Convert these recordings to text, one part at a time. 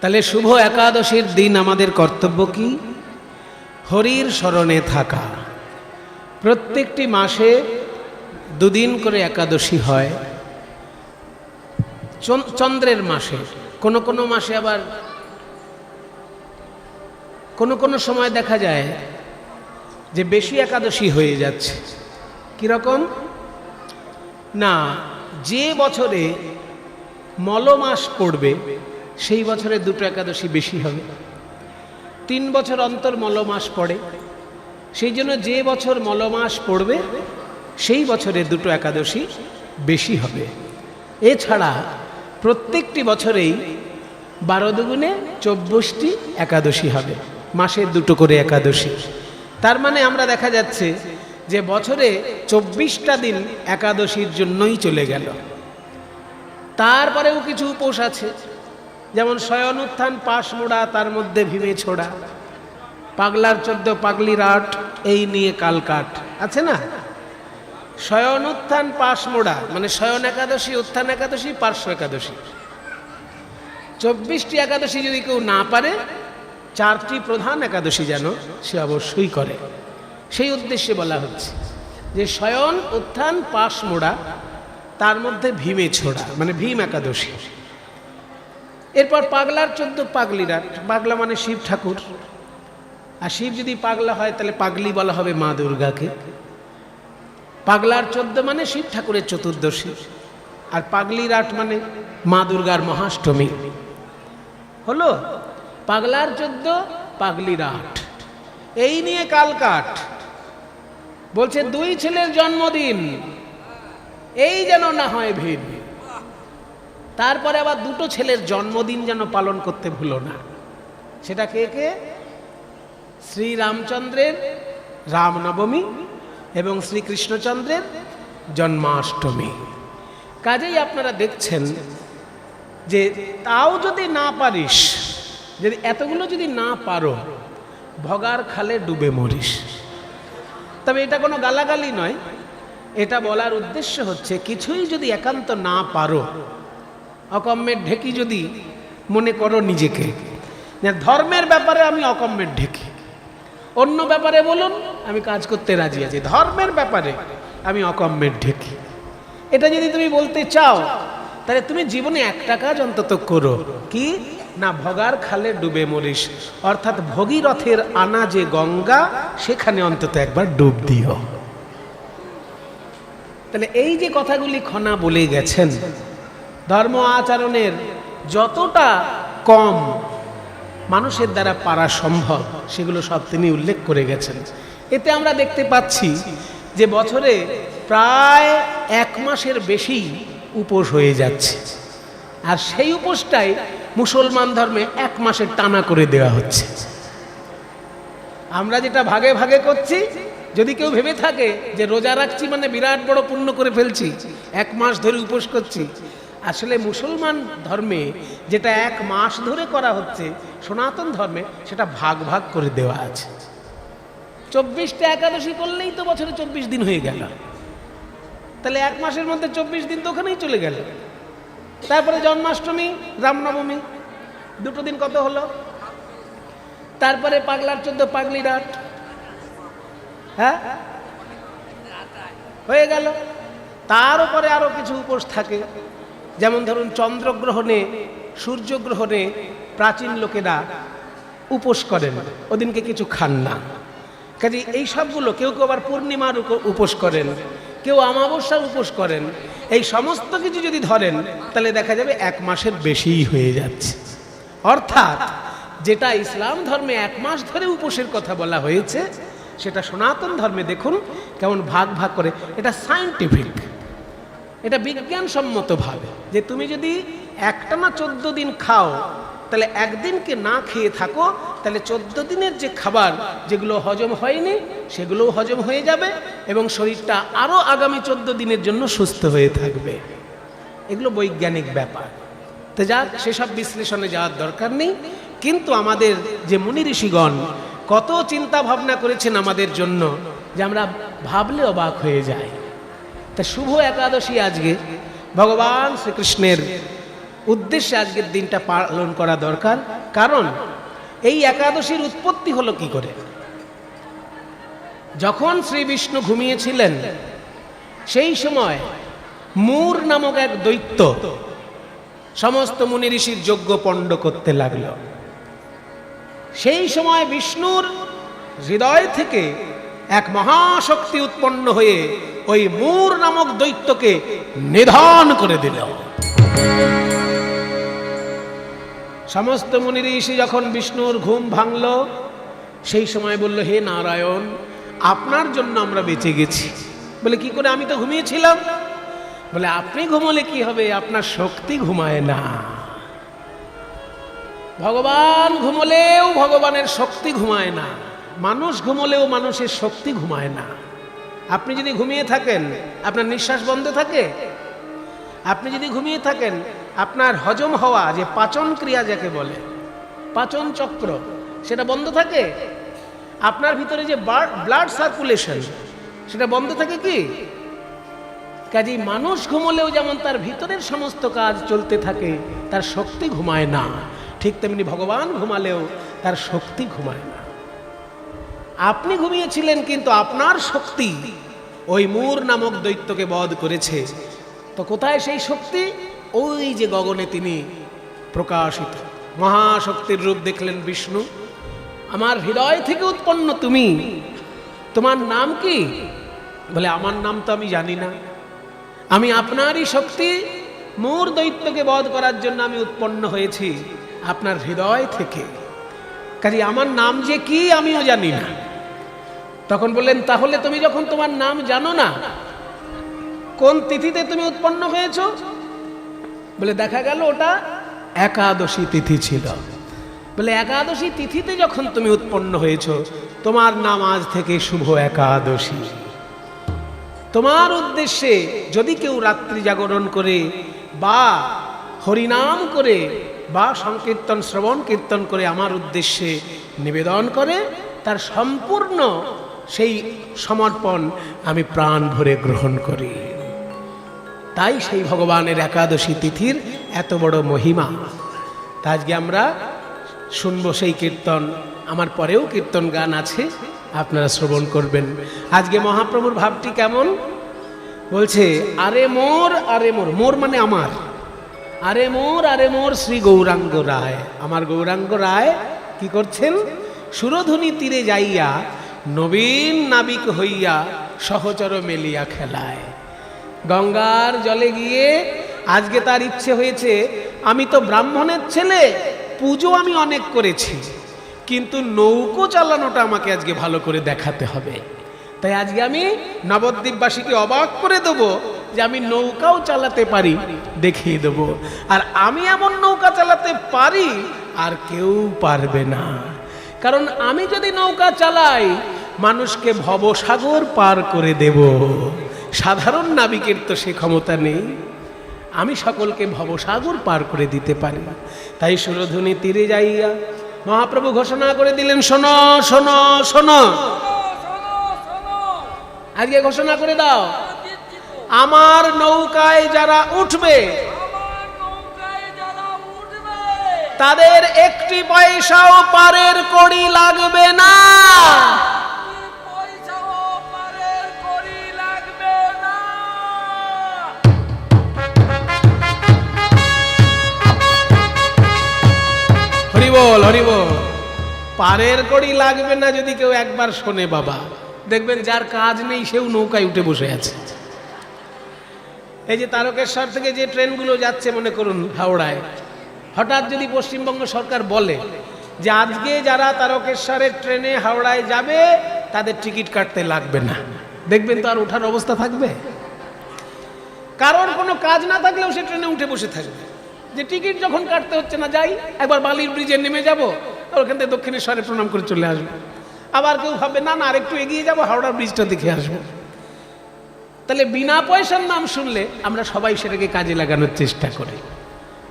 তাহলে শুভ একাদশীর দিন আমাদের কর্তব্য কি? হরির স্মরণে থাকা। প্রত্যেকটি মাসে দুদিন করে একাদশী হয়। চন্দ্রের মাসে, কোনো কোনো মাসে আবার কোনো সময় দেখা যায় যে বেশি একাদশী হয়ে যাচ্ছে। কীরকম না, যে বছরে মলমাস পড়বে সেই বছরে দুটো একাদশী বেশি হবে। 3 বছর অন্তর মলমাস পড়ে, সেই জন্য যে বছর মলমাস পড়বে সেই বছরে দুটো একাদশী বেশি হবে। এছাড়া প্রত্যেকটি বছরেই 12 দুগুণে 24টি একাদশী হবে, মাসে দুটো করে একাদশী। তার মানে আমরা দেখা যাচ্ছে যে বছরে 24টা দিন একাদশীর জন্যই চলে গেল। তারপরেও কিছু উপোস আছে, যেমন শয়ন উত্থান পাশ মোড়া, তার মধ্যে ভীমে ছোড়া, পাগলার 14 পাগলির 8, এই নিয়ে কালকাট আছে না। শয়ন উত্থান পাশ মোড়া মানে শয়ন একাদশী, উত্থান একাদশী, পার্শ্ব একাদশী। 24টি একাদশী যদি কেউ না পারে, 4টি প্রধান একাদশী যেন সে অবশ্যই করে, সেই উদ্দেশ্যে বলা হচ্ছে যে শয়ন উত্থান পাশ মোড়া, তার মধ্যে ভীমে ছোড়া মানে ভীম একাদশী। এরপর পাগলার 14 পাগলির 8, পাগলা মানে শিব ঠাকুর, আর শিব যদি পাগলা হয় তাহলে পাগলি বলা হবে মা দুর্গাকে। পাগলার 14 মানে শিব ঠাকুরের চতুর্দশী, আর পাগলির 8 মানে মা দুর্গার মহাষ্টমী। হলো পাগলার 14 পাগলির 8, এই নিয়ে কালকাট। বলছে 2 ছেলের জন্মদিন, এই যেন না হয় ভিড়। তারপরে আবার 2টো ছেলের জন্মদিন যেন পালন করতে ভুলো না। সেটা কে কে? শ্রী রামচন্দ্রের রামনবমী এবং শ্রীকৃষ্ণচন্দ্রের জন্মাষ্টমী। কাজেই আপনারা দেখছেন যে তাও যদি না পারিস, যদি এতগুলো যদি না পারো, ভগার খালে ডুবে মরিস। তবে এটা কোনো গালাগালি নয়, এটা বলার উদ্দেশ্য হচ্ছে কিছুই যদি একান্ত না পারো, অকম্মের ঢেকি যদি মনে করো নিজেকে, ধর্মের ব্যাপারে আমি অকম্মের ঢেকি, অন্য ব্যাপারে বলুন আমি কাজ করতে রাজি আছি, ধর্মের ব্যাপারে আমি অকম্মের ঢেকি, এটা যদি তুমি বলতে চাও, তাহলে তুমি জীবনে একটা কাজ অন্তত করো। কি না, ভগার খালে ডুবে মরিস, অর্থাৎ ভগীরথের আনা যে গঙ্গা, সেখানে অন্তত একবার ডুব দিও। তাহলে এই যে কথাগুলি খনা বলে গেছেন, ধর্ম আচরণের যতটা কম মানুষের দ্বারা পারা সম্ভব সেগুলো সব তিনি উল্লেখ করে গেছেন। এতে আমরা দেখতে পাচ্ছি যে বছরে প্রায় 1 মাসের বেশি উপোস হয়ে যাচ্ছে, আর সেই উপোসটাই মুসলমান ধর্মে 1 মাসের টানা করে দেওয়া হচ্ছে। আমরা যেটা ভাগে ভাগে করছি, যদি কেউ ভেবে থাকে যে রোজা রাখছি মানে বিরাট বড় পুণ্য করে ফেলছি, 1 মাস ধরে উপোস করছি, আসলে মুসলমান ধর্মে যেটা 1 মাস ধরে করা হচ্ছে, সনাতন ধর্মে সেটা ভাগ ভাগ করে দেওয়া আছে। 24টা একাদশী করলেই তো বছরে 24 দিন হয়ে গেল, তাহলে 1 মাসের মধ্যে 24 দিন তো ওখানেই চলে গেল। তারপরে জন্মাষ্টমী, রামনবমী, 2টো দিন কত হলো? তারপরে পাগলার 14 পাগলির 8, হ্যাঁ হয়ে গেল। তার উপরে আরো কিছু উপোস থাকে, যেমন ধরুন চন্দ্রগ্রহণে, সূর্যগ্রহণে প্রাচীন লোকেরা উপোস করেন, ওদিনকে কিছু খান না। কাজে এই সবগুলো, কেউ কেউ আবার পূর্ণিমার উপোস করেন, কেউ অমাবস্যার উপোস করেন। এই সমস্ত কিছু যদি ধরেন তাহলে দেখা যাবে 1 মাসের বেশিই হয়ে যাচ্ছে। অর্থাৎ যেটা ইসলাম ধর্মে 1 মাস ধরে উপোসের কথা বলা হয়েছে, সেটা সনাতন ধর্মে দেখুন কেমন ভাগ ভাগ করে। এটা সায়েন্টিফিক, এটা বিজ্ঞানসম্মতভাবে, যে তুমি যদি একটানা 14 দিন খাও, তাহলে একদিনকে না খেয়ে থাকো, তাহলে 14 দিনের যে খাবার যেগুলো হজম হয়নি সেগুলোও হজম হয়ে যাবে, এবং শরীরটা আরও আগামী 14 দিনের জন্য সুস্থ হয়ে থাকবে। এগুলো বৈজ্ঞানিক ব্যাপার। তো যাক, সেসব বিশ্লেষণে যাওয়ার দরকার নেই। কিন্তু আমাদের যে মুনি ঋষিগণ কত চিন্তা ভাবনা করেছেন আমাদের জন্য, যে আমরা ভাবলে অবাক হয়ে যাই। তা শুভ একাদশী আজকে ভগবান শ্রীকৃষ্ণের উদ্দেশ্যে আজকের দিনটা পালন করা দরকার। কারণ এই একাদশীর উৎপত্তি হলো কি করে? যখন শ্রী বিষ্ণু ঘুমিয়েছিলেন সেই সময় মূর নামক এক দৈত্য সমস্ত মুনি ঋষির যজ্ঞ পণ্ড করতে লাগল। সেই সময় বিষ্ণুর হৃদয় থেকে এক মহাশক্তি উৎপন্ন হয়ে ওই মূর নামক দৈত্যকে নিধন করে দিল। সমস্ত মুনি ঋষি যখন বিষ্ণুর ঘুম ভাঙল সেই সময় বলল, হে নারায়ণ, আপনার জন্য আমরা বেঁচে গেছি। বলে কি করে? আমি তো ঘুমিয়েছিলাম। বলে আপনি ঘুমলে কি হবে, আপনার শক্তি ঘুমায় না। ভগবান ঘুমলেও ভগবানের শক্তি ঘুমায় না, মানুষ ঘুমলেও মানুষের শক্তি ঘুমায় না। আপনি যদি ঘুমিয়ে থাকেন আপনার নিঃশ্বাস বন্ধ থাকে? আপনি যদি ঘুমিয়ে থাকেন আপনার হজম হওয়া, যে পাচন ক্রিয়া যাকে বলে, পাচন চক্র, সেটা বন্ধ থাকে? আপনার ভিতরে যে ব্লাড সার্কুলেশন সেটা বন্ধ থাকে কি? কাজেই মানুষ ঘুমলেও যেমন তার ভিতরের সমস্ত কাজ চলতে থাকে, তার শক্তি ঘুমায় না, ঠিক তেমনি ভগবান ঘুমালেও তার শক্তি ঘুমায় না। আপনি ঘুমিয়েছিলেন কিন্তু আপনার শক্তি ওই মূর নামক দৈত্যকে বধ করেছে। তো কোথায় সেই শক্তি? ওই যে গগনে তিনি প্রকাশিত মহাশক্তির রূপ দেখলেন বিষ্ণু। আমার হৃদয় থেকে উৎপন্ন তুমি, তোমার নাম কি? বলে আমার নাম তো আমি জানি না, আমি আপনারই শক্তি, মূর দৈত্যকে বধ করার জন্য আমি উৎপন্ন হয়েছি আপনার হৃদয় থেকে। কাজে আমার নাম যে কি আমিও জানি না। তখন বললেন, তাহলে তুমি যখন তোমার নাম জানো না, কোন তিথিতে তুমি উৎপন্ন হয়েছো? বলে দেখা গেল ওটা একাদশী তিথি ছিল। বলে একাদশী তিথিতে যখন তুমি উৎপন্ন হয়েছো, তোমার নাম আজ থেকে শুভ একাদশী। তোমার উদ্দেশ্যে যদি কেউ রাত্রি জাগরণ করে বা হরিনাম করে বা সংকীর্তন শ্রবণ কীর্তন করে আমার উদ্দেশ্যে নিবেদন করে, তার সম্পূর্ণ সেই সমর্পণ আমি প্রাণ ভরে গ্রহণ করি। তাই সেই ভগবানের একাদশী তিথির এত বড় মহিমা। তা আজকে আমরা শুনবো সেই কীর্তন। আমার পরেও কীর্তন গান আছে, আপনারা শ্রবণ করবেন। আজকে মহাপ্রভুর ভাবটি কেমন? বলছে, আরে মোর, আরে মোর, মোর মানে আমার, আরে মোর শ্রী গৌরাঙ্গ রায়। আমার গৌরাঙ্গ রায় কি করছেন? সুরধুনী তীরে যাইয়া নবীন নাবিক হইয়া সহচর মেলিয়া খেলায়। গঙ্গার জলে গিয়ে আজকে তার ইচ্ছে হয়েছে, আমি তো ব্রাহ্মণের ছেলে, পুজো আমি অনেক করেছি, কিন্তু নৌকো চালানোটা আমাকে আজকে ভালো করে দেখাতে হবে। তাই আজকে আমি নবদ্বীপবাসীকে অবাক করে দেবো যে আমি নৌকাও চালাতে পারি, দেখিয়ে দেবো। আর আমি এমন নৌকা চালাতে পারি আর কেউ পারবে না। কারণ আমি যদি নৌকা চালাই মানুষকে ভবসাগর পার করে দেব। সাধারণ নাবিকের তো সে ক্ষমতা নেই, আমি সকলকে ভবসাগর পার করে দিতে পারি। তাই সুরধুনী তীরে যাইয়া মহাপ্রভু ঘোষণা করে দিলেন, শোনো শোনো শোনো, আজকে ঘোষণা করে দাও, আমার নৌকায় যারা উঠবে তাদের একটি পয়সাও পারের কড়ি লাগবে না। হরিবল হরিবল, পারের কড়ি লাগবে না যদি কেউ একবার শোনে বাবা, দেখবেন যার কাজ নেই সেও নৌকায় উঠে বসে আছে। এই যে তারকেশ্বর থেকে যে ট্রেনগুলো যাচ্ছে, মনে করুন হাওড়ায়, হঠাৎ যদি পশ্চিমবঙ্গ সরকার বলে যে আজকে যারা তারকেশ্বরের ট্রেনে হাওড়ায় যাবে তাদের টিকিট কাটতে লাগবে না, দেখবেন তো আর ওঠার অবস্থা থাকবে? কারণ কোনো কাজ না থাকলেও সে ট্রেনে উঠে বসে থাকবে, যে টিকিট যখন কাটতে হচ্ছে না, যাই একবার বালির ব্রিজে নেমে যাবো, আর ওখান থেকে দক্ষিণেশ্বরে প্রণাম করে চলে আসবো। আবার কেউ ভাবে না না আরেকটু এগিয়ে যাবো, হাওড়া ব্রিজটা দেখে আসবো। তাহলে বিনা পয়সার নাম শুনলে আমরা সবাই সেটাকে কাজে লাগানোর চেষ্টা করি।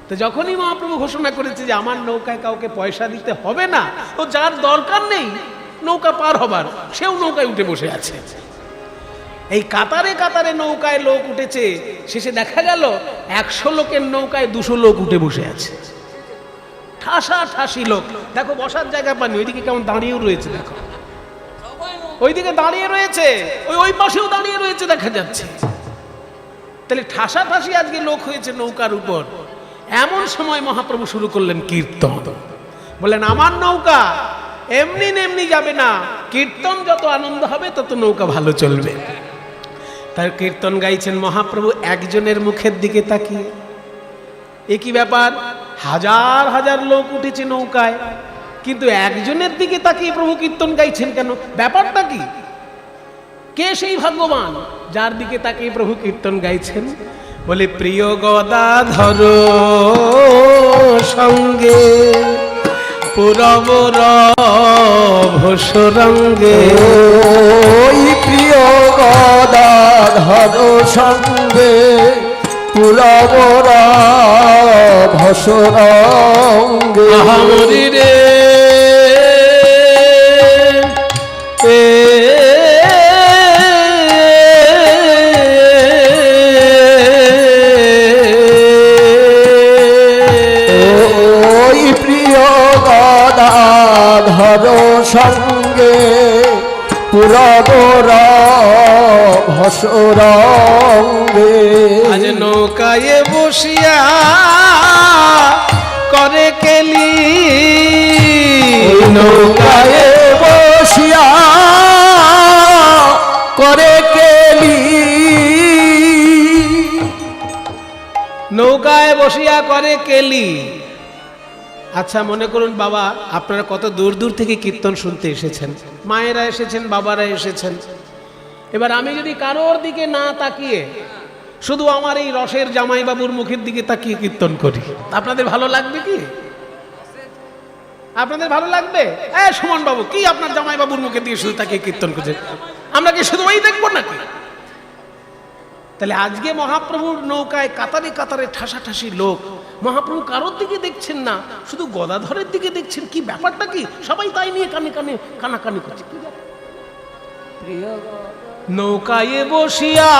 তো যখনই মহাপ্রভু ঘোষণা করেছে যে আমার নৌকায় কাউকে পয়সা দিতে হবে না, ও যার দরকার নেই নৌকা পার হবার, সেও নৌকায় উঠে বসে আছে। এই কাতারে কাতারে নৌকায় লোক উঠেছে, শেষে দেখা গেল 100 লোকের নৌকায় 200 লোক উঠে বসে আছে, ঠাসা ঠাসি লোক। দেখো বসার জায়গা পানি, ওইদিকে কেমন দাঁড়িয়েও রয়েছে, দেখো ওইদিকে দাঁড়িয়ে রয়েছে, ওই পাশেও দাঁড়িয়ে রয়েছে দেখা যাচ্ছে। তাহলে ঠাসা ঠাসি আজকে লোক হয়েছে নৌকার উপর। এমন সময় মহাপ্রভু শুরু করলেন কীর্তন। বললেন আমার নৌকা এমনি এমনি যাবে না, কীর্তন যত আনন্দ হবে তত নৌকা ভালো চলবে। তার কীর্তন গাইছেন মহাপ্রভু একজনের মুখের দিকে তাকিয়ে। এ কি ব্যাপার, হাজার হাজার লোক উঠেছে নৌকায়, কিন্তু একজনের দিকে তাকিয়ে প্রভু কীর্তন গাইছেন কেন? ব্যাপারটা কি? কে সেই ভাগ্যবান যার দিকে তাকিয়ে প্রভু কীর্তন গাইছেন? বলে প্রিয় গদাধর সঙ্গে পুরবর ভোসরঙ্গে, ওই প্রিয় গদাধর সঙ্গে পুরবর ভোসরঙ্গে। হরি রে সঙ্গে পুরবর ভসরঙ্গে। আজ নৌকায় বসিয়া করে কেলি, নৌকায় বসিয়া করে কেলি, নৌকায় বসিয়া করে কেলি। আচ্ছা মনে করুন বাবা, আপনারা কত দূর দূর থেকে কীর্তন শুনতে এসেছেন, মায়েরা এসেছেন, বাবারা এসেছেন। এবার আমি যদি কারোর দিকে না তাকিয়ে শুধু আমার এই রসের জামাইবাবুর মুখের দিকে তাকিয়ে কীর্তন করি, আপনাদের ভালো লাগবে কি? আপনাদের ভালো লাগবে? সুমন বাবু কি আপনার জামাইবাবুর মুখের দিকে শুধু তাকিয়ে কীর্তন করছেন, আমরা কি শুধু ওই দেখবো নাকি? তাহলে আজকে মহাপ্রভুর নৌকায় কাতারে কাতারে ঠাসা ঠাসি লোক, মহাপ্রভু কারোর দিকে দেখছেন না, শুধু গদাধরের দিকে দেখছেন। কি ব্যাপারটা কি? সবাই তাই নিয়ে কানে কানে কানাকানি করছে। নৌকায় বসিয়া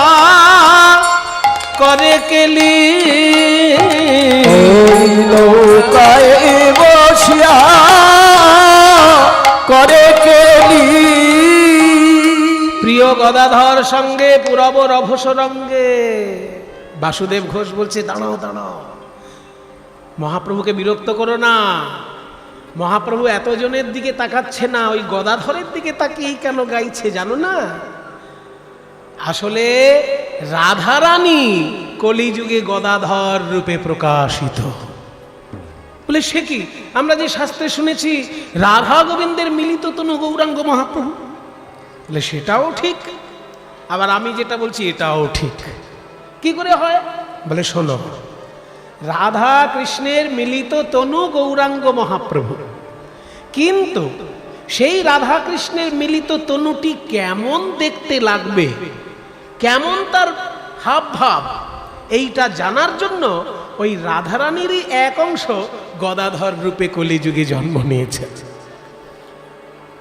করে কেলি, নৌকায় বসিয়া করে কেলি, প্রিয় গদাধর সঙ্গে পুরব রভসরঙ্গে। বাসুদেব ঘোষ বলছে দাঁড়াও দাঁড়াও, মহাপ্রভুকে বিরক্ত করো না। মহাপ্রভু এতজনের দিকে তাকাচ্ছে না, ওই গদাধরের দিকে তাকিয়েই কেন গাইছে জানো না? আসলে রাধারানী কলিযুগে গদাধর রূপে প্রকাশিত। বলে সে কি? আমরা যে শাস্ত্রে শুনেছি রাধা গোবিন্দের মিলিত তনু গৌরাঙ্গ মহাপ্রভু, বলে সেটাও ঠিক, আবার আমি যেটা বলছি এটাও ঠিক। কি করে হয়? বলে শোনো, রাধা কৃষ্ণের মিলিত তনু গৌরাঙ্গ মহাপ্রভু, কিন্তু সেই রাধা কৃষ্ণের মিলিত তনুটি কেমন দেখতে লাগবে, কেমন তার হাব ভাব, এইটা জানার জন্য ওই রাধারানীরই এক অংশ গদাধর রূপে কলিযুগে জন্ম নিয়েছে।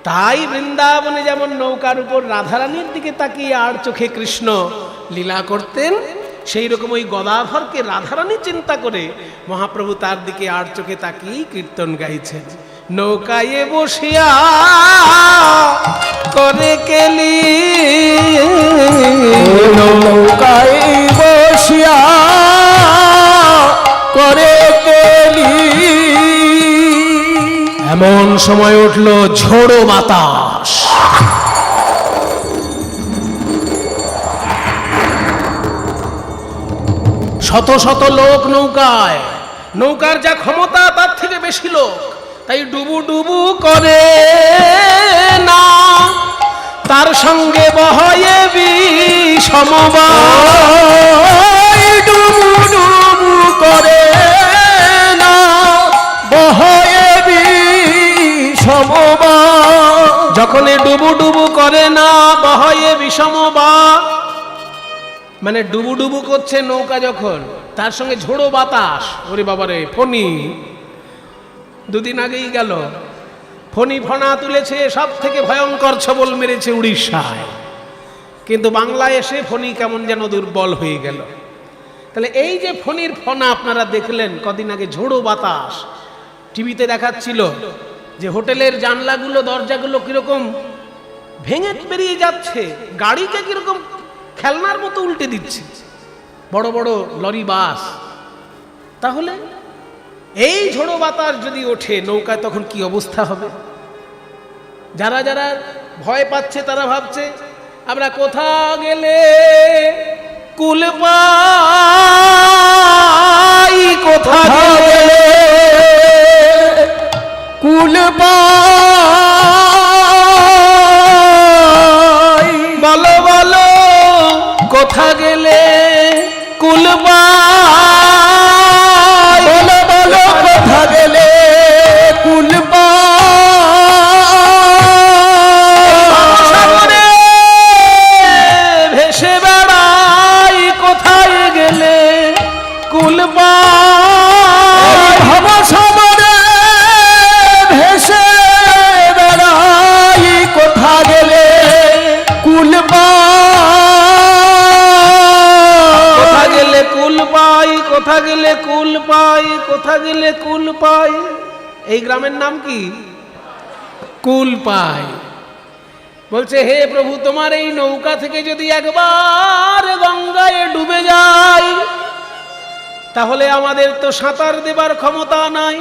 তাই বৃন্দাবনে যেমন নৌকার উপর রাধারানীর দিকে তাকিয়ে আর চোখে কৃষ্ণ লীলা করতেন, সেই রকম ওই গদাধরকে রাধারানী চিন্তা করে মহাপ্রভু তার দিকে আর চোখে তাকিয়ে কীর্তন গাইছেন। নৌকায় বসিয়া করে কেলি, নৌকায় বসিয়া করে কেলি। এমন সময় উঠল ঝোড়ো বাতাস, শত শত লোক নৌকায়, নৌকার যা ক্ষমতা তার থেকে বেশি লোক, তাই ডুবু ডুবু করে না, তার সঙ্গে বহয়ে বিষমবায়, ডুবু ডুবু করে না, বহয়ে বিষমবায়। যখন ডুবু ডুবু করে না বহয়ে বিষমবায়, মানে ডুবু ডুবু করছে নৌকা যখন, তার সঙ্গে ঝোড়ো বাতাস। ওরে বাবারে, ফণি দুদিন আগেই গেল, ফণি ফণা তুলেছে, সব থেকে ভয়ঙ্কর ছবল মেরেছে উড়িষ্যায়। কিন্তু বাংলায় এসে ফণী কেমন যেন দুর্বল হয়ে গেল। তাহলে এই যে ফণীর ফনা আপনারা দেখলেন কদিন আগে, ঝোড়ো বাতাস, টিভিতে দেখাচ্ছিল যে হোটেলের জানলাগুলো দরজাগুলো কিরকম ভেঙে বেরিয়ে যাচ্ছে, গাড়িকে কিরকম খেলনার মতো উল্টে দিচ্ছে, বড় বড় লরি বাস। তাহলে এই ঝোড়ো বাতাস যদি ওঠে নৌকায়, তখন কি অবস্থা হবে? যারা যারা ভয় পাচ্ছে তারা ভাবছে আমরা কোথা গেলে কুল পাই, কোথা গেলে কুল পাই, বলো বলো কোথা গেলে কুল পাই, বলো বলো কোথা গেলে কুল সাগরে ভেসে বেড়াই, কোথায় গেলে কুল পাই, ভবসাগরে ভেসে বেড়াই, কোথা গেলে কুল পাই, কোথা গেলে কুল পাই, কোথা গেলে কুল পাই, কোথা গেলে কুল পাই। এই গ্রামের নাম কি? কুল পাই। বলছে হে প্রভু, তোমার এই নৌকা থেকে যদি একবার গঙ্গায় ডুবে যায়, তাহলে আমাদের তো সাঁতার দেবার ক্ষমতা নাই।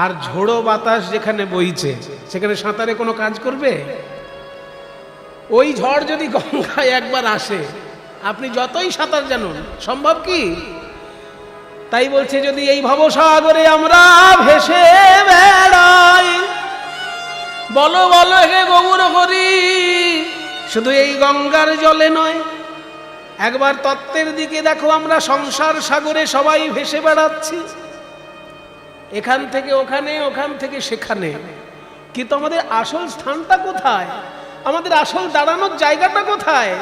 আর ঝোড়ো বাতাস যেখানে বইছে সেখানে সাঁতারে কোনো কাজ করবে? ওই ঝড় যদি গঙ্গায় একবার আসে, আপনি যতই সাঁতার জানুন, সম্ভব কি? তাই বলছে যদি এই ভবসাগরে আমরা ভেসে বেড়াই, বলো বলো হে গৌর হরি, শুধু এই গঙ্গার জলে নয়, একবার তত্ত্বের দিকে দেখো, আমরা সংসার সাগরে সবাই ভেসে বেড়াচ্ছি, এখান থেকে ওখানে, ওখান থেকে সেখানে। কিন্তু আমাদের আসল স্থানটা কোথায়? আমাদের আসল দাঁড়ানোর জায়গাটা কোথায়?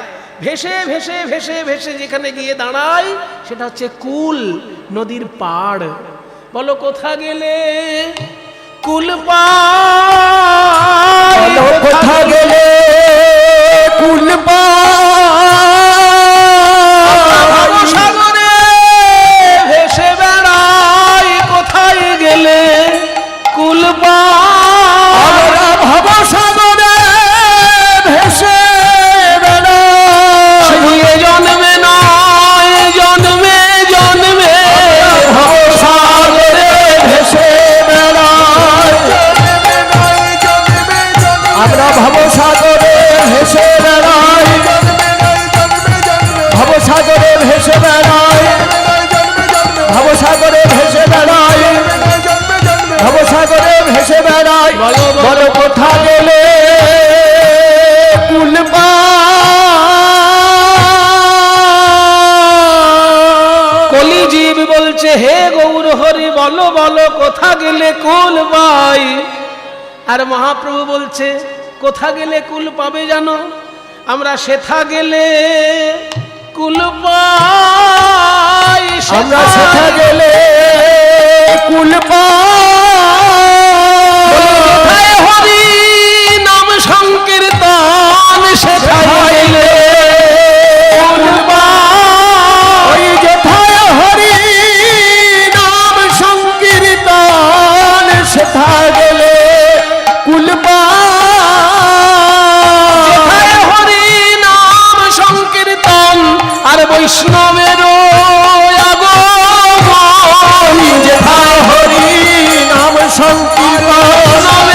ভেসে ভেসে ভেসে ভেসে যেখানে গিয়ে দাঁড়াই সেটা হচ্ছে কুল, নদীর পাড়। বলো কোথা গেলে কুল পাই, বলো কোথা গেলে কুল পাই, সাগরে ভেসে বেড়াই, কোথায় গেলে কুল পাই, আমরা ভবসাগরে ভেসে বেড়াই, শুধু এ জন্মে নয়, জন্মে জন্মে ভবসাগরে ভেসে বেড়াই, আমরা ভবসাগরে ভেসে বেড়াই, ভবসাগরে ভেসে বেড়াই, ভবসাগরে ভেসে বেড়াই, ভবসাগরে ভেসে বেড়াই, বলো বলো বলো কোথা গেলে কুল পাই। কলিজীব বলছে হে গৌর হরি, বলো বলো কোথা গেলে কুল পাই। আর মহাপ্রভু বলছে কোথা গেলে কুল পাবে জানো? আমরা সেথা গেলে কুল পাই, আমরা সেথা গেলে কুল পাই, হরি নাম সংকীর্তন, সেথায় গেলে কুল পাই। ওই যেথায় হরি নাম সংকীর্তন, সেথা গেলে কুল পাই, হরি নাম সংকীর্তন আর বৈষ্ণবের আগমন, যেথায় হরি নাম সংকীর্তন,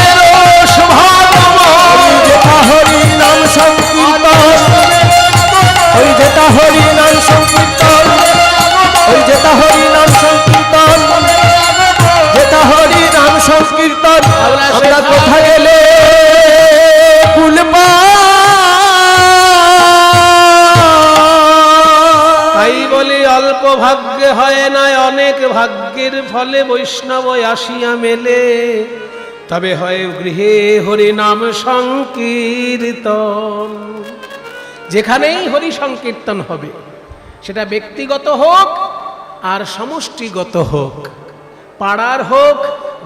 যেথা হরি নাম সংকীর্তন, ওই যেথা হরি নাম সংকীর্তন, ওই যেথা হরি নাম সংকীর্তন, যেথা হরি নাম সংকীর্তন, আমরা কোথায় গেলে কুল পাই। তাই বলি অল্প ভাগ্যে হয় না, অনেক ভাগ্যের ফলে বৈষ্ণব আসিয়া মেলে, তবে হয় গৃহে হরি নাম সংকীর্তন। যেখানেই হরি সংকীর্তন হবে, সেটা ব্যক্তিগত হোক আর সমষ্টিগত হোক, পাড়ার হোক,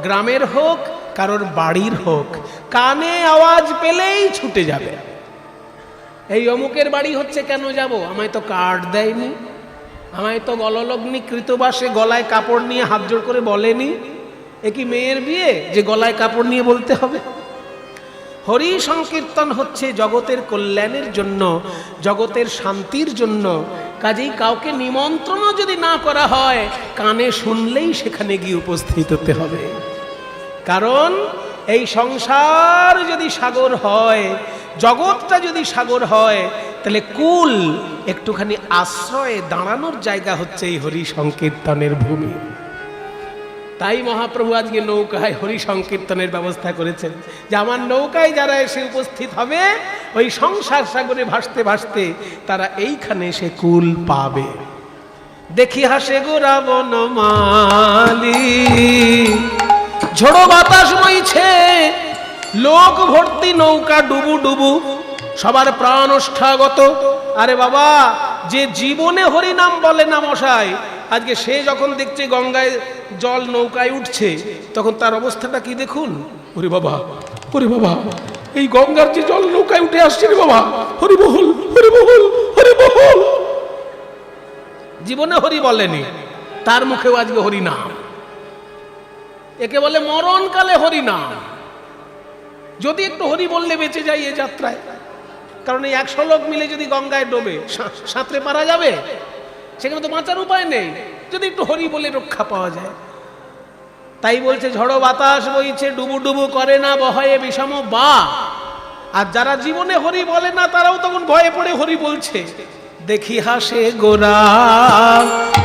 গ্রামের হোক, কারোর বাড়ির হোক, কানে আওয়াজ পেলেই ছুটে যাবে। এই অমুকের বাড়ি হচ্ছে, কেন যাব? আমায় তো কার্ড দেয়নি, আমায় তো গললগ্নি কৃতবাসে গলায় কাপড় নিয়ে হাত জোড় করে বলেনি। এ কি মেয়ের বিয়ে যে গলায় কাপড় নিয়ে বলতে হবে? হরি সংকীর্তন হচ্ছে জগতের কল্যাণের জন্য, জগতের শান্তির জন্য। কাজেই কাউকে নিমন্ত্রণও যদি না করা হয়, কানে শুনলেই সেখানে গিয়ে উপস্থিত হতে হবে। কারণ এই সংসার যদি সাগর হয়, জগৎটা যদি সাগর হয়, তাহলে কুল একটুখানি আশ্রয়ে দাঁড়ানোর জায়গা হচ্ছে এই হরি সংকীর্তনের ভূমি। তাই মহাপ্রভু আজকে নৌকায় হরি সংকীর্তনের ব্যবস্থা করেছেন, যে আমার নৌকায় যারা এসে উপস্থিত হবে, ওই সংসার সাগরে ভাসতে ভাসতে তারা এইখানে এসে কুল পাবে। দেখি হাসে গোরা বনমালী, ঝোড়ো বাতাস বইছে, লোক ভর্তি নৌকা ডুবু ডুবু, সবার প্রাণ ওষ্ঠাগত। আরে বাবা, যে জীবনে হরিনাম বলে না মশাই, আজকে সে যখন দেখছে গঙ্গায় জল নৌকায় উঠছে, তখন তার অবস্থাটা কি দেখুন। ওরে বাবা, ওরে বাবা, এই গঙ্গার যে জল নৌকায় উঠে আসছে রে বাবা, হরিবহল হরিবহল হরিবহল। জীবনে হরি বলেনি, তার মুখেও আজকে হরিনাম। একে বলে মরণকালে হরিনাম। যদি একটু হরি বললে বেঁচে যায় এ যাত্রায়। কারণ এই 100 লোক মিলে যদি গঙ্গায় ডোবে, সাঁতরে পারা যাবে? সেখানে তো বাঁচার উপায় নেই, যদি একটু হরি বলে রক্ষা পাওয়া যায়। তাই বলছে ঝড়ো বাতাস বইছে, ডুবু ডুবু করে না বহয়ে বিষম বা। আর যারা জীবনে হরি বলে না, তারাও তখন ভয়ে পড়ে হরি বলছে। দেখি হাসে গোরা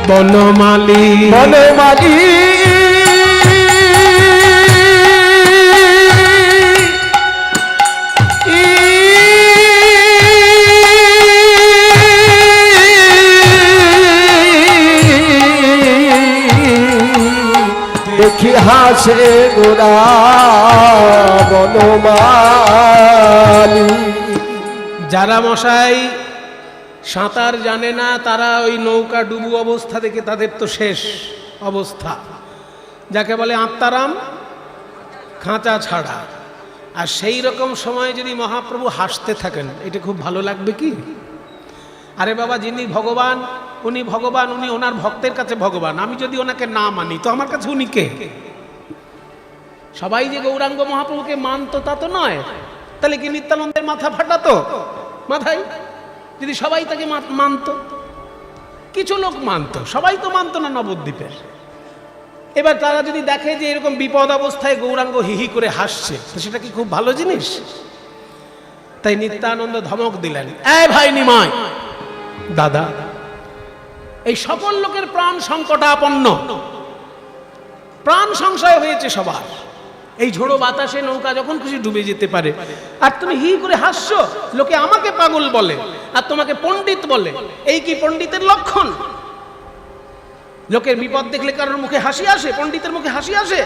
বনমালী, বনমালী দেখি হাসে গোরা বনমালী। যারা মশাই সাঁতার জানে না, তারা ওই নৌকা ডুবু অবস্থা দেখে তাদের তো শেষ অবস্থা, যাকে বলে আত্মারাম খাঁচা ছাড়া। আর সেই রকম সময় যদি মহাপ্রভু হাসতে থাকেন, এটা খুব ভালো লাগবে কি? আরে বাবা, যিনি ভগবান, উনি ভগবান, উনি ওনার ভক্তের কাছে ভগবান। আমি যদি ওনাকে না মানি, তো আমার কাছে উনি কে? সবাই যে গৌরাঙ্গ মহাপ্রভুকে মানতো তা তো নয়। তাহলে কি নিত্যানন্দের মাথা ফাটাতো? মাথায় যদি সবাই তাকে মানতো। কিছু লোক মানতো, সবাই তো মানতো না নবদ্বীপের। এবার তারা যদি দেখে যে এরকম বিপদ অবস্থায় গৌরাঙ্গ হিহি করে হাসছে, তো সেটা কি খুব ভালো জিনিস? তাই নিত্যানন্দ ধমক দিলেন, এই ভাই নিমাই দাদা, এই সকল লোকের প্রাণ সংকটাপন্ন, প্রাণ সংশয় হয়েছে সবার। এই ঝোড়ো বাতাসে নৌকা যখন খুশি ডুবে যেতে পারে, আর তুমি হি করে হাসছো। লোকে আমাকে পাগল বলে, আর তোমাকে পণ্ডিত বলে। এই কি পণ্ডিতের লক্ষণ? লোকের বিপদ দেখলে কারোর মুখে হাসি আসে? পণ্ডিতের মুখে হাসি আসে?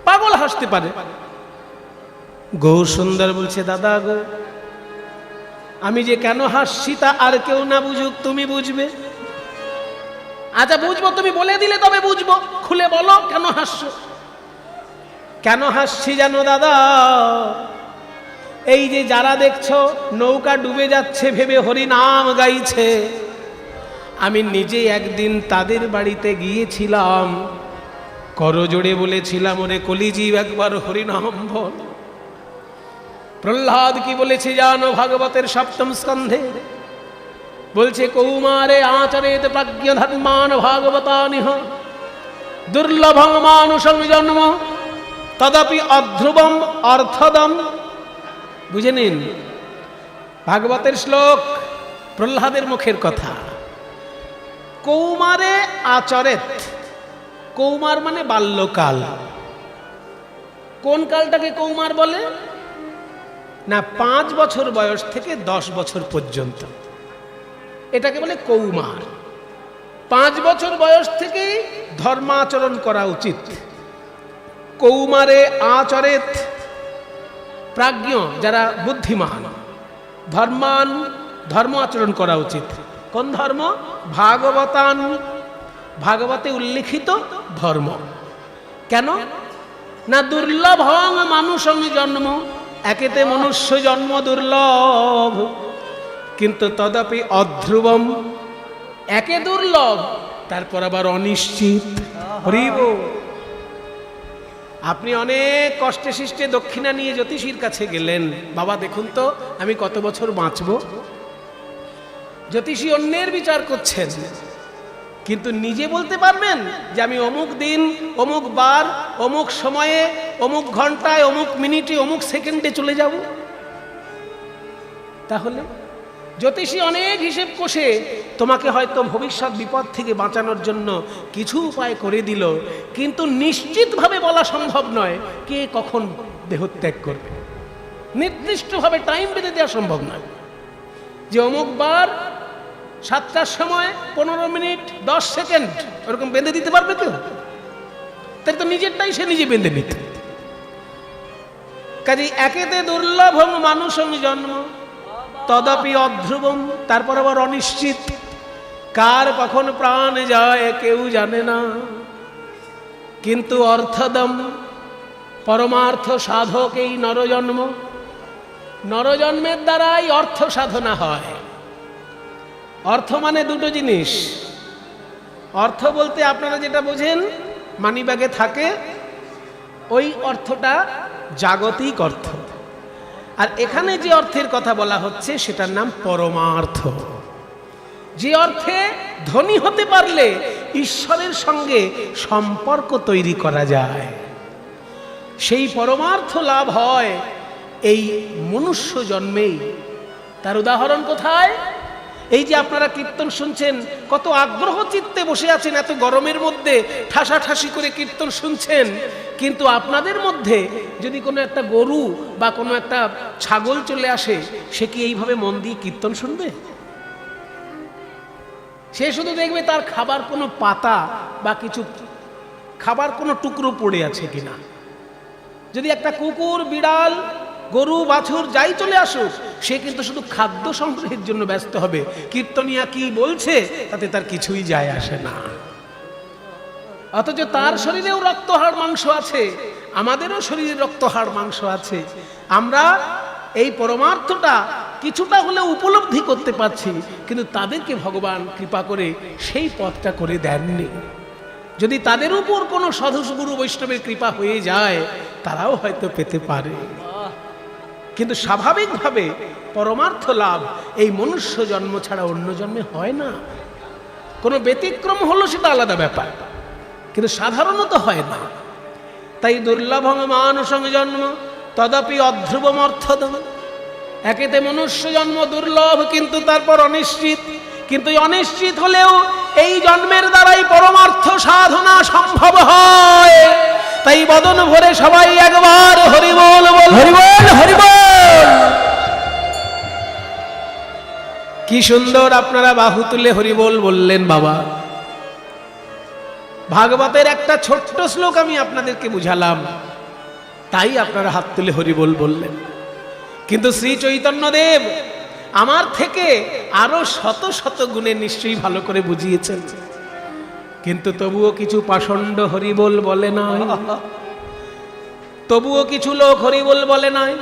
পাগল হাসতে পারে। গৌর সুন্দর বলছে, দাদা গো, আমি যে কেন হাসছি তা আর কেউ না বুঝুক, তুমি বুঝবে। আচ্ছা বুঝবো, তুমি বলে দিলে তবে বুঝবো। খুলে বলো কেন হাসছো। কেন হাসছি জানো দাদা? এই যে যারা দেখছো নৌকা ডুবে যাচ্ছে ভেবে হরি নাম গাইছে, আমি নিজে একদিন তাদের বাড়িতে গিয়েছিলাম, করজোড়ে বলেছিলাম, ওরে কলিজীব একবার হরিনাম বল। প্রহ্লাদ কি বলেছে জানো ভাগবতের 7ম স্কন্ধে? বলছে কৌমারে আচরেত প্রাজ্ঞ ধর্মান ভাগবতানিহ দুর্লভং মানুষং জন্ম তদপি অধ্রুবম অর্থদম। বুঝে নিন, ভাগবতের শ্লোক, প্রহ্লাদের মুখের কথা। কৌমারে আচরেত, কৌমার মানে বাল্যকাল। কোন কালটাকে কৌমার বলে? না, 5 বছর বয়স থেকে 10 বছর পর্যন্ত, এটাকে বলে কৌমার। 5 বছর বয়স থেকেই ধর্মাচরণ করা উচিত। কৌমারে আচরেত, প্রাজ্ঞ যারা বুদ্ধিমান, ধর্মান, ধর্ম আচরণ করা উচিত। কোন ধর্ম? ভাগবতান, ভাগবতে উল্লিখিত ধর্ম। কেন না? দুর্লভং মানুষং জন্ম একেতে মনুষ্য জন্ম দুর্লভ কিন্তু তদপি অধ্রুবম, একে দুর্লভ তারপর আবার অনিশ্চিত। হরিব, আপনি অনেক কষ্টে সৃষ্টে দক্ষিণা নিয়ে জ্যোতিষীর কাছে গেলেন, বাবা দেখুন তো আমি কত বছর বাঁচব। জ্যোতিষী অন্যের বিচার করছেন, কিন্তু নিজে বলতে পারবেন যে আমি অমুক দিন, অমুক বার, অমুক সময়ে, অমুক ঘন্টায়, অমুক মিনিটে, অমুক সেকেন্ডে চলে যাব? তাহলে জ্যোতিষী অনেক হিসেব কষে তোমাকে হয়তো ভবিষ্যৎ বিপদ থেকে বাঁচানোর জন্য কিছু উপায় করে দিল, কিন্তু নিশ্চিতভাবে বলা সম্ভব নয় কে কখন দেহত্যাগ করবে। নির্দিষ্টভাবে টাইম বেঁধে দেওয়া সম্ভব নয় যে অমুক বার 7টার সময় 15 মিনিট 10 সেকেন্ড ওরকম বেঁধে দিতে পারবে কেউ? তাই তো নিজেরটাই সে নিজে বেঁধে নিতে। কাজে একেতে দুর্লভম মানুষং জন্ম তদপি অধ্রুবম, তারপর আবার অনিশ্চিত, কার কখন প্রাণ যায় কেউ জানে না। কিন্তু অর্থদম, পরমার্থ সাধক এই নরজন্ম, নরজন্মের দ্বারাই অর্থ সাধনা হয়। অর্থ মানে দুটো জিনিস। অর্থ বলতে আপনারা যেটা বোঝেন মানিব্যাগে থাকে, ওই অর্থটা জাগতিক অর্থ। আর এখানে যে অর্থের কথা বলা হচ্ছে সেটার নাম পরমার্থ। যে অর্থে ধনী হতে পারলে ঈশ্বরের সঙ্গে সম্পর্ক তৈরি করা যায়, সেই পরমার্থ লাভ হয় এই মনুষ্য জন্মেই। তার উদাহরণ কোথায়? এই যে আপনারা কীর্তন শুনছেন, কত আগ্রহ চিত্তে বসে আছেন, এত গরমের মধ্যে ঠাসাঠাসি করে কীর্তন শুনছেন, কিন্তু আপনাদের মধ্যে যদি কোনো একটা গরু বা কোনো একটা ছাগল চলে আসে, সে কি এইভাবে মন দিয়ে কীর্তন শুনবে? সে শুধু দেখবে তার খাবার কোনো পাতা বা কিছু খাবার কোনো টুকরো পড়ে আছে কিনা। যদি একটা কুকুর, বিড়াল, গরু, বাছুর যাই চলে আসুক, সে কিন্তু শুধু খাদ্য সংগ্রহের জন্য ব্যস্ত হবে। কীর্তনিয়া কি বলছে তাতে তার কিছুই যায় আসে না। অথচ তার শরীরেও রক্ত হাড় মাংস আছে, আমাদেরও শরীরে রক্ত হাড় মাংস আছে। আমরা এই পরমার্থটা কিছুটা হলেও উপলব্ধি করতে পারছি, কিন্তু তাদেরকে ভগবান কৃপা করে সেই পথটা করে দেননি। যদি তাদের উপর কোনো সাধু গুরু বৈষ্ণবের কৃপা হয়ে যায়, তারাও হয়তো পেতে পারে। কিন্তু স্বাভাবিকভাবে পরমার্থ লাভ এই মনুষ্য জন্ম ছাড়া অন্য জন্মে হয় না। কোনো ব্যতিক্রম হলো সেটা আলাদা ব্যাপার, কিন্তু সাধারণত হয় না। তাই দুর্লভং মানুষং জন্ম তদপি অধ্রুবম অর্থদম, একেতে মনুষ্য জন্ম দুর্লভ কিন্তু তারপর অনিশ্চিত। কিন্তু অনিশ্চিত হলেও এই জন্মের দ্বারাই পরমার্থ সাধনা সম্ভব হয়। তাই বদন ভরে সবাই একবার হরি বল বল, হরি বল, হরি বল। কি সুন্দর আপনারা বাহু তুলে হরি বল বললেন বাবা। ভাগবতের একটা ছোট্ট শ্লোক আমি আপনাদেরকে বুঝালাম, তাই আপনারা হাত তুলে হরি বল বললেন। কিন্তু শ্রী চৈতন্যদেব আমার থেকে আরো শত শত গুণে নিশ্চয়ই ভালো করে বুঝিয়েছেন, কিন্তু তবুও কিছু পাষণ্ড হরিবোল বলে নাই, তবুও কিছু লোক হরিবোল বলে নাই।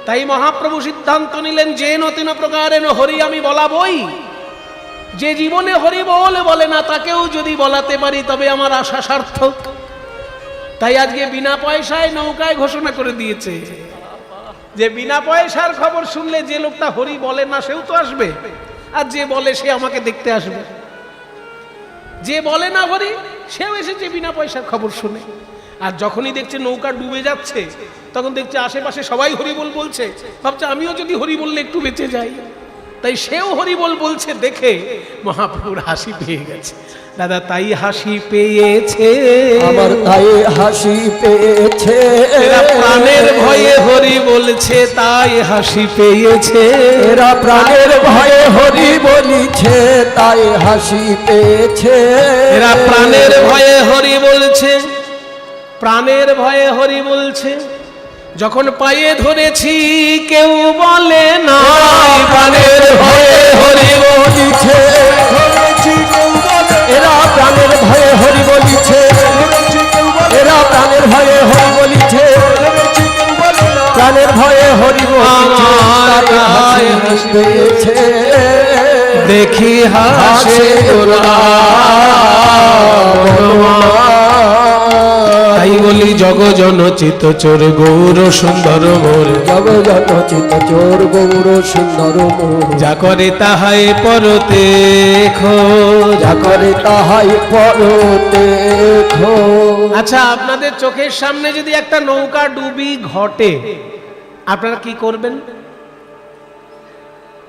তাই মহাপ্রভু সিদ্ধান্ত নিলেন, যে নতিন প্রকারেণ হরি আমি বলাবই। যে জীবনে হরিবোল বলে না তাকেও যদি বলাতে পারি তবে আমার আশা সার্থক। তাই আজকে বিনা পয়সায় নৌকায় ঘোষণা করে দিয়েছে যে বিনা পয়সার খবর শুনলে যে লোকটা হরি বলে না সেও তো আসবে, আর যে বলে সে আমাকে দেখতে আসবে। যে বলে না হরি সেও এসেছে বিনা পয়সার খবর শুনে। আর যখনই দেখছে নৌকা ডুবে যাচ্ছে, তখন দেখছে আশেপাশে সবাই হরিবোল বলছে, ভাবছে আমিও যদি হরি বললে একটু বেঁচে যাই। তাই সেও হরিবোল বলছে দেখে মহাপ্রভুর হাসি পেয়ে গেছে। দাদা তাই হাসি পেয়েছে আমার, তাই হাসি পেয়েছে। এরা প্রাণের ভয়ে হরি বলছে তাই হাসি পেয়েছে। এরা প্রাণের ভয়ে হরি বলিছে তাই হাসি পেয়েছে। এরা প্রাণের ভয়ে হরি বলছে, প্রাণের ভয়ে হরি বলছে। যখন পায়ে ধরেছি কেউ বলে না, প্রাণের ভয়ে হরি বলিছে। এরা প্রাণের ভয়ে হরি বলিছে, এরা প্রাণের ভয়ে হরি বলিছে, প্রাণের ভয়ে দেখি হাসে ওরা। তাই বলি জগজন চিত্তচোর গৌর সুন্দর মোর, জগজন চিত্তচোর গৌর সুন্দর মোর, যা করে তাহাই পরতে খোঁজ। যা করে তাহাই পরতে খোঁজ। আচ্ছা, আপনাদের চোখের সামনে যদি একটা নৌকা ডুবি ঘটে, আপনারা কি করবেন?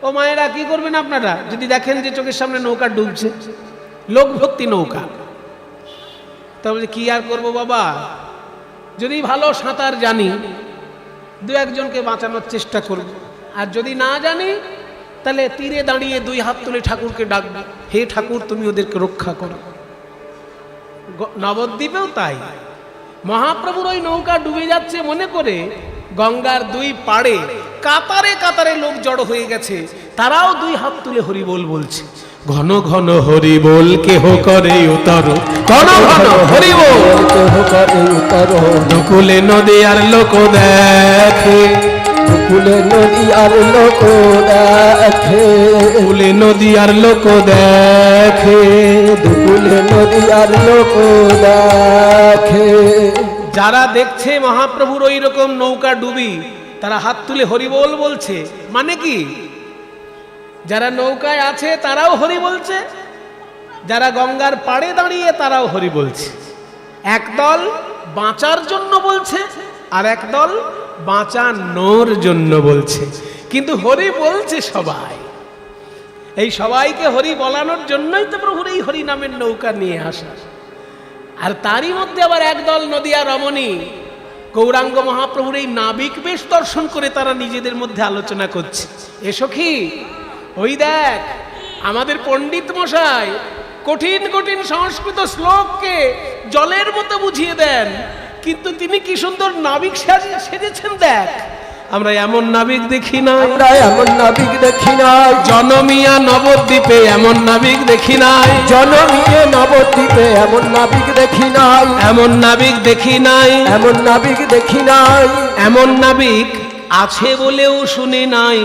ও মায়েরা, কি করবেন আপনারা যদি দেখেন যে চোখের সামনে নৌকা ডুবছে, লোক ভর্তি নৌকা? তবে কি আর করব বাবা, যদি ভালো সাঁতার জানি দু একজনকে বাঁচানোর চেষ্টা করব, আর যদি না জানি তাহলে তীরে দাঁড়িয়ে দুই হাত তুলে ঠাকুরকে ডাকবো, হে ঠাকুর তুমি ওদেরকে রক্ষা করো। নবদ্বীপেও তাই, মহাপ্রভুর ওই নৌকা ডুবে যাচ্ছে মনে করে গঙ্গার দুই পাড়ে কাতারে কাতারে লোক জড়ো হয়ে গেছে, তারাও দুই হাত তুলে হরি বল বলছে। ঘন ঘন হরি বল কেহ করে উতর, ঘন ঘন হরি বল কেহ করে উতর। দুকুলে নদী আর লোক দেখে, দুকুলে নদী আর লোক দেখে, কুলে নদী আর লোক দেখে, দুকুলে নদী আর লোক দেখে। যারা দেখছে মহাপ্রভুর ওই রকম নৌকা ডুবি, তারা হাত তুলে হরি বল বলছে। মানে কি? যারা নৌকায় আছে তারাও হরি বলছে, যারা গঙ্গার পাড়ে দাঁড়িয়ে তারাও হরি বলছে। একদল বাঁচার জন্য বলছে, আর একদল বাঁচানোর জন্য বলছে, কিন্তু হরি বলছে সবাই। এই সবাইকে হরি বলানোর জন্যই তো প্রভুর এই হরি নামের নৌকা নিয়ে আসা। আর তারই মধ্যে আবার একদল নদিয়া রমণী গৌরাঙ্গ মহাপ্রভুর এই নাবিক বেশ দর্শন করে তারা নিজেদের মধ্যে আলোচনা করছে, এসো কি ওই দেখ আমাদের পণ্ডিত মশাই কঠিন কঠিন সংস্কৃত শ্লোককে জলের মতো বুঝিয়ে দেন, কিন্তু তিনি কি সুন্দর নাবিক সেজেছেন দেখ। আমরা এমন নাবিক দেখি নাই, আমরা এমন নাবিক দেখি নাই, জনমিয়া নবদ্বীপে এমন নাবিক দেখি নাই, জনমিয়ে নবদ্বীপে এমন নাবিক দেখি নাই, এমন নাবিক দেখি নাই, এমন নাবিক দেখি নাই, এমন নাবিক আছে বলেও শুনি নাই,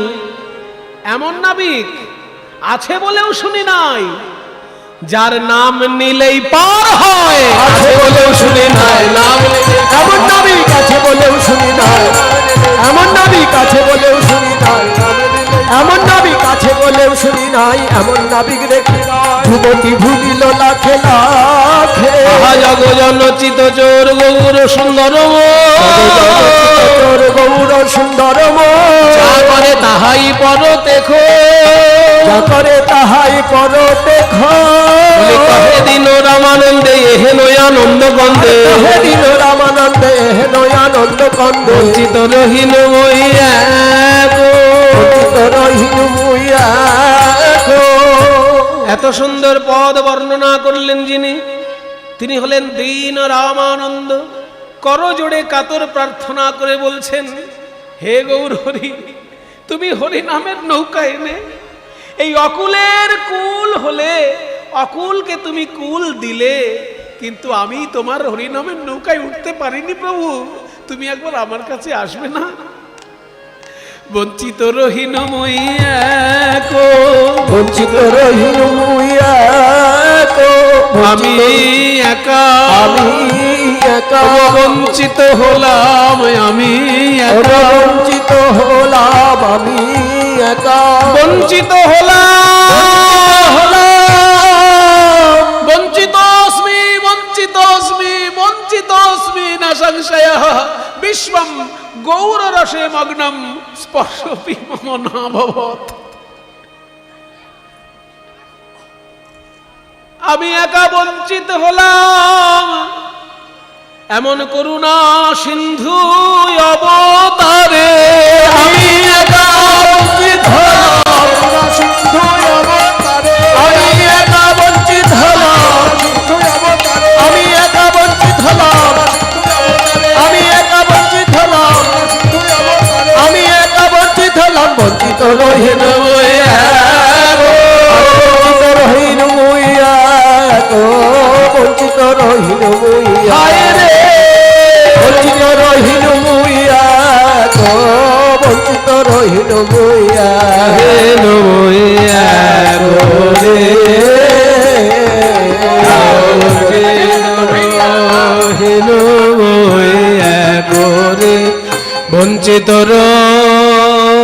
এমন নাবিক আছে বলেও শুনি নাই, যার নাম নিলেই পার হয়, আছে বলেও শুনি নাই, নাম এমন নাবিক আছে বলেও শুনি নাই, এমন নাবিক আছে বলেও শুনি নাই, এমন নাবিক আছে বলেও শুনি নাই, এমন নাবিক দেখি নাই। যুবতী ভুলিল লাখে লাখে, জগজন চিত্তচোর গৌর সুন্দর তোর গৌর সুন্দর যা করে তাহাই পর দেখো, যা করে তাহাই পর দেখো। কহে দিন রামানন্দে হেন আনন্দ কন্দে, হে দিন রামানন্দে হেন আনন্দ কন্দে, বঞ্চিত রহিন মইয়া বঞ্চিত রহিন মুইয়া গো। এত সুন্দর পদ বর্ণনা করলেন যিনি, তিনি হলেন দীন রামানন্দ। করজোড়ে কাতর প্রার্থনা করে বলছেন, হে গৌর হরি, তুমি হরি নামের নৌকা এনে এই অকুলের কুল হলে, অকুলকে তুমি কুল দিলে, কিন্তু আমি তোমার হরি নামের নৌকায় উঠতে পারিনি প্রভু, তুমি একবার আমার কাছে আসবে না? বঞ্চিত রহিন মইয়া কো, বঞ্চিত রহিন মুইয়া গো। আমি একা, আমি একা বঞ্চিত হলাম, আমি একা বঞ্চিত হলাম, আমি একা বঞ্চিত হলাম, বঞ্চিত অস্মি, বঞ্চিত অস্মি, বঞ্চিত অস্মি না সংশয়ঃ, বিশ্বম গৌর রসে মগ্নম স্পর্শপি মম না ভবৎ। আমি একা বঞ্চিত হলাম, এমন করুণা সিন্ধু অবতারে, আমি একা বঞ্চিত হলাম, সিন্ধু অবতারে, আমি একা বঞ্চিত হলাম, আমি একা বঞ্চিত হলাম, আমি একা বঞ্চিত হলাম, আমি একা বঞ্চিত হলাম, বঞ্চিত রহিন মুইয়া গো, বঞ্চিত রহিন মুইয়া গো, বঞ্চিত রহিন মুইয়া, হায় রে বঞ্চিত রহিন মুইয়া গো, বঞ্চিত রহিন মুইয়া হে নমঃ বঞ্চিত রহে